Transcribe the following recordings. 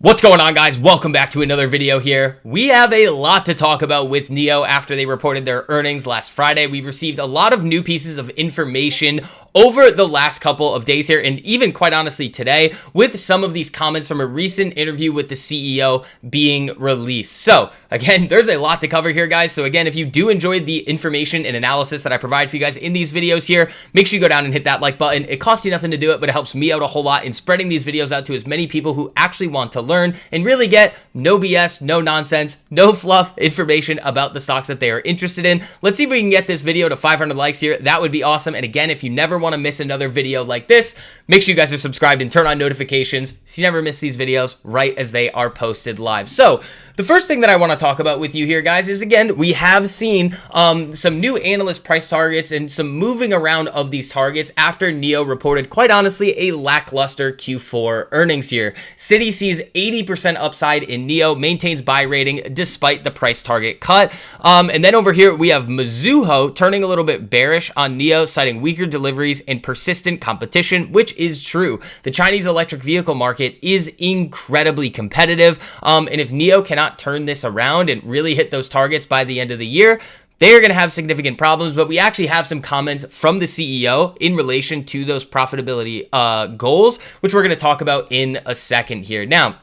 What's going on, guys? Welcome back to another video here. We have a lot to talk about with NIO after they reported their earnings last Friday. We've received a lot of new pieces of information over the last couple of days here, and even quite honestly today, with some of these comments from a recent interview with the CEO being released. So again, there's a lot to cover here, guys. So again, if you do enjoy the information and analysis that I provide for you guys in these videos here, make sure you go down and hit that like button. It costs you nothing to do it, but it helps me out a whole lot in spreading these videos out to as many people who actually want to learn and really get no BS, no nonsense, no fluff information about the stocks that they are interested in. Let's see if we can get this video to 500 likes here. That would be awesome. And again, if you never want to miss another video like this, make sure you guys are subscribed and turn on notifications so you never miss these videos right as they are posted live. So the first thing that I want to talk about with you here, guys, is again, we have seen some new analyst price targets and some moving around of these targets after NIO reported, quite honestly, a lackluster Q4 earnings here. Citi sees 80% upside in NIO, maintains buy rating despite the price target cut. And then over here, we have Mizuho turning a little bit bearish on NIO, citing weaker deliveries and persistent competition, which is true. The Chinese electric vehicle market is incredibly competitive. And if NIO cannot turn this around and really hit those targets by the end of the year, they are going to have significant problems. But we actually have some comments from the CEO in relation to those profitability goals, which we're going to talk about in a second here. Now,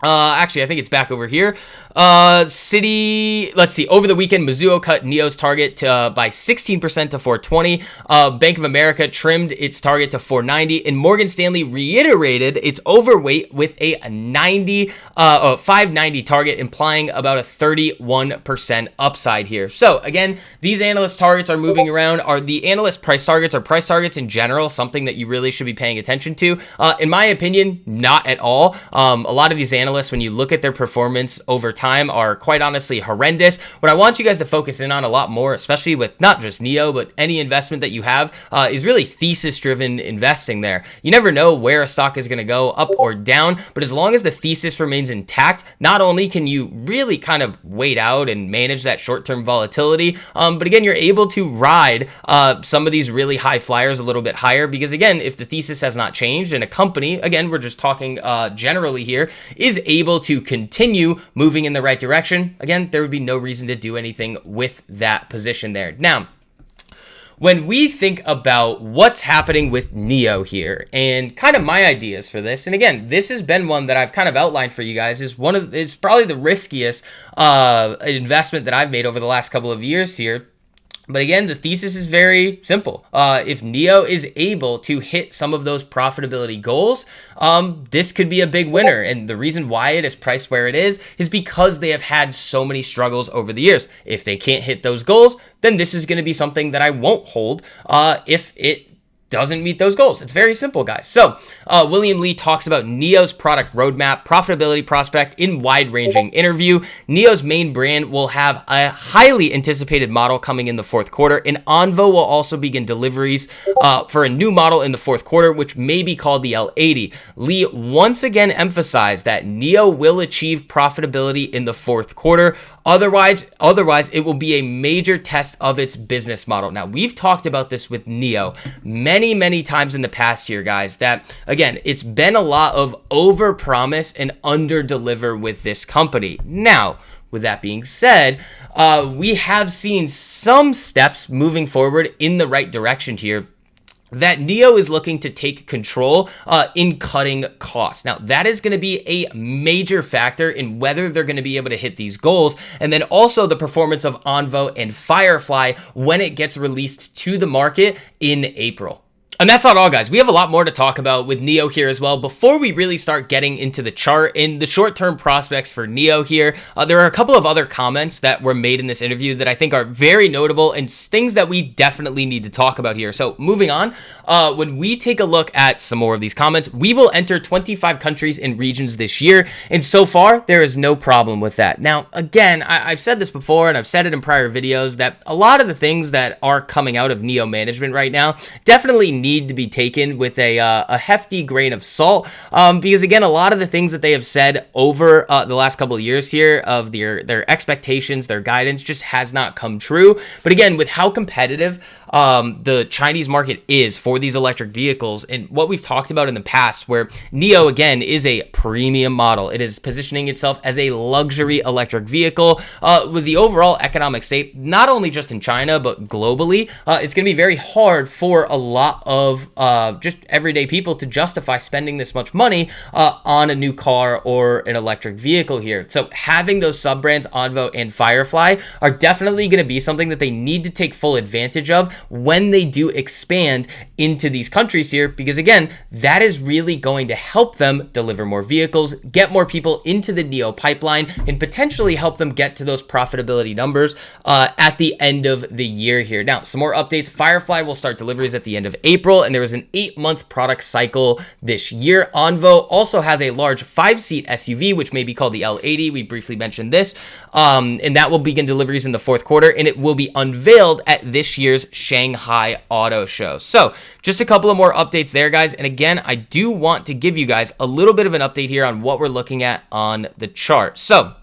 actually, I think it's back over here. Citi, let's see. Over the weekend, Mizuho cut NIO's target by 16% to 420. Bank of America trimmed its target to 490, and Morgan Stanley reiterated its overweight with a 590 target, implying about a 31% upside here. So again, these analyst targets are moving around. Are the analyst price targets or price targets in general something that you really should be paying attention to? In my opinion, not at all. A lot of these analysts, when you look at their performance over time, are quite honestly horrendous. What I want you guys to focus in on a lot more, especially with not just NIO, but any investment that you have, is really thesis-driven investing there. You never know where a stock is going to go, up or down, but as long as the thesis remains intact, not only can you really kind of wait out and manage that short-term volatility, but again, you're able to ride some of these really high flyers a little bit higher, because again, if the thesis has not changed and a company, again, we're just talking generally here, is able to continue moving in the right direction, again, there would be no reason to do anything with that position there. Now, when we think about what's happening with NIO here and kind of my ideas for this, and again, this has been one that I've kind of outlined for you guys, it's probably the riskiest investment that I've made over the last couple of years here. But again, the thesis is very simple. If NIO is able to hit some of those profitability goals, this could be a big winner. And the reason why it is priced where it is because they have had so many struggles over the years. If they can't hit those goals, then this is going to be something that I won't hold if it doesn't meet those goals. It's very simple, guys. So William Lee talks about NIO's product roadmap, profitability prospect in wide-ranging interview. NIO's main brand will have a highly anticipated model coming in the fourth quarter, and Onvo will also begin deliveries for a new model in the fourth quarter, which may be called the L80. Lee once again emphasized that NIO will achieve profitability in the fourth quarter. Otherwise, it will be a major test of its business model. Now, we've talked about this with NIO many times in the past here, guys, that, again, it's been a lot of over-promise and under-deliver with this company. Now, with that being said, we have seen some steps moving forward in the right direction here, that NIO is looking to take control in cutting costs. Now, that is going to be a major factor in whether they're going to be able to hit these goals, and then also the performance of Onvo and Firefly when it gets released to the market in April. And that's not all, guys. We have a lot more to talk about with NIO here as well. Before we really start getting into the chart and the short-term prospects for NIO here, there are a couple of other comments that were made in this interview that I think are very notable and things that we definitely need to talk about here. So moving on, when we take a look at some more of these comments, we will enter 25 countries and regions this year. And so far, there is no problem with that. Now, again, I've said this before and I've said it in prior videos that a lot of the things that are coming out of NIO management right now definitely need to be taken with a hefty grain of salt, because again, a lot of the things that they have said over the last couple of years here of their expectations, their guidance just has not come true. But again, with how competitive the Chinese market is for these electric vehicles, and what we've talked about in the past, where NIO again is a premium model. It is positioning itself as a luxury electric vehicle with the overall economic state, not only just in China but globally. It's going to be very hard for a lot of just everyday people to justify spending this much money on a new car or an electric vehicle here. So having those sub brands Onvo and Firefly are definitely going to be something that they need to take full advantage of when they do expand into these countries here, because again, that is really going to help them deliver more vehicles, get more people into the NIO pipeline, and potentially help them get to those profitability numbers at the end of the year here. Now, some more updates. Firefly will start deliveries at the end of April, and there is an 8-month product cycle this year. Onvo also has a large 5-seat SUV, which may be called the L80. We briefly mentioned this, and that will begin deliveries in the fourth quarter, and it will be unveiled at this year's Shanghai Auto Show. So just a couple of more updates there, guys. And again, I do want to give you guys a little bit of an update here on what we're looking at on the chart. So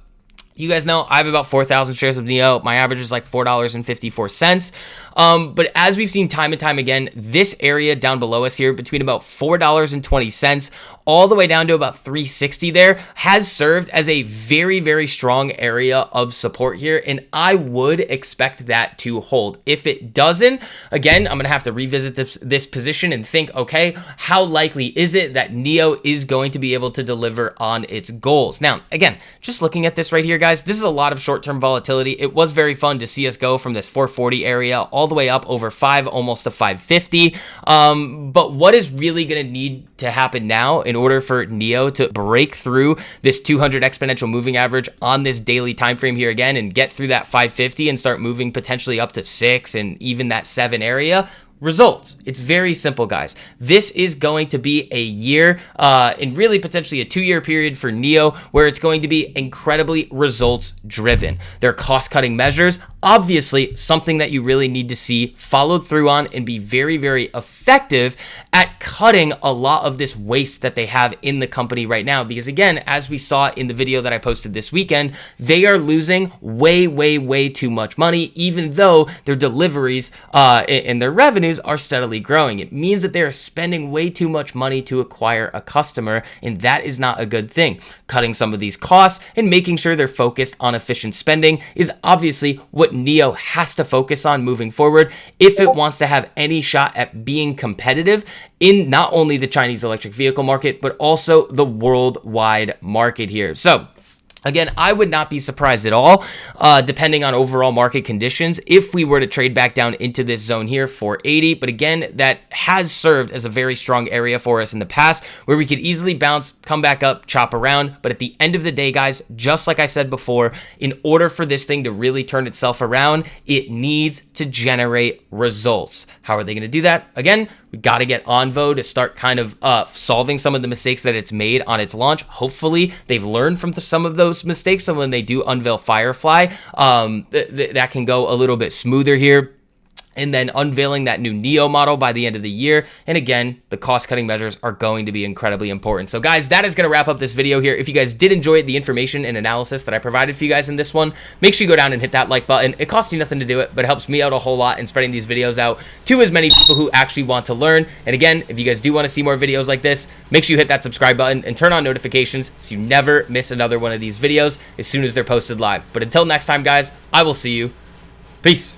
you guys know I have about 4,000 shares of NIO. My average is like $4.54. But as we've seen time and time again, this area down below us here between about $4.20 all the way down to about $3.60 there has served as a very, very strong area of support here. And I would expect that to hold. If it doesn't, again, I'm going to have to revisit this position and think, okay, how likely is it that NIO is going to be able to deliver on its goals? Now, again, just looking at this right here, guys, this is a lot of short-term volatility. It was very fun to see us go from this 440 area all the way up over 5, almost to 550. But what is really going to need to happen now in order for NIO to break through this 200 exponential moving average on this daily time frame here again and get through that 550 and start moving potentially up to 6 and even that 7 area? Results. It's very simple, guys. This is going to be a year and really potentially a 2-year period for NIO where it's going to be incredibly results driven. Their cost cutting measures, obviously something that you really need to see followed through on and be very, very effective at cutting a lot of this waste that they have in the company right now. Because again, as we saw in the video that I posted this weekend, they are losing way, way, way too much money, even though their deliveries and their revenues are steadily growing. It means that they are spending way too much money to acquire a customer, and that is not a good thing. Cutting some of these costs and making sure they're focused on efficient spending is obviously what NIO has to focus on moving forward if it wants to have any shot at being competitive in not only the Chinese electric vehicle market, but also the worldwide market here. So again, I would not be surprised at all, depending on overall market conditions, if we were to trade back down into this zone here, 480. But again, that has served as a very strong area for us in the past where we could easily bounce, come back up, chop around. But at the end of the day, guys, just like I said before, in order for this thing to really turn itself around, it needs to generate results. How are they going to do that? Again, we got to get Onvo to start kind of solving some of the mistakes that it's made on its launch. Hopefully, they've learned from some of those mistakes. So when they do unveil Firefly, that can go a little bit smoother here. And then unveiling that new NIO model by the end of the year. And again, the cost-cutting measures are going to be incredibly important. So guys, that is going to wrap up this video here. If you guys did enjoy the information and analysis that I provided for you guys in this one, make sure you go down and hit that like button. It costs you nothing to do it, but it helps me out a whole lot in spreading these videos out to as many people who actually want to learn. And again, if you guys do want to see more videos like this, make sure you hit that subscribe button and turn on notifications so you never miss another one of these videos as soon as they're posted live. But until next time, guys, I will see you. Peace.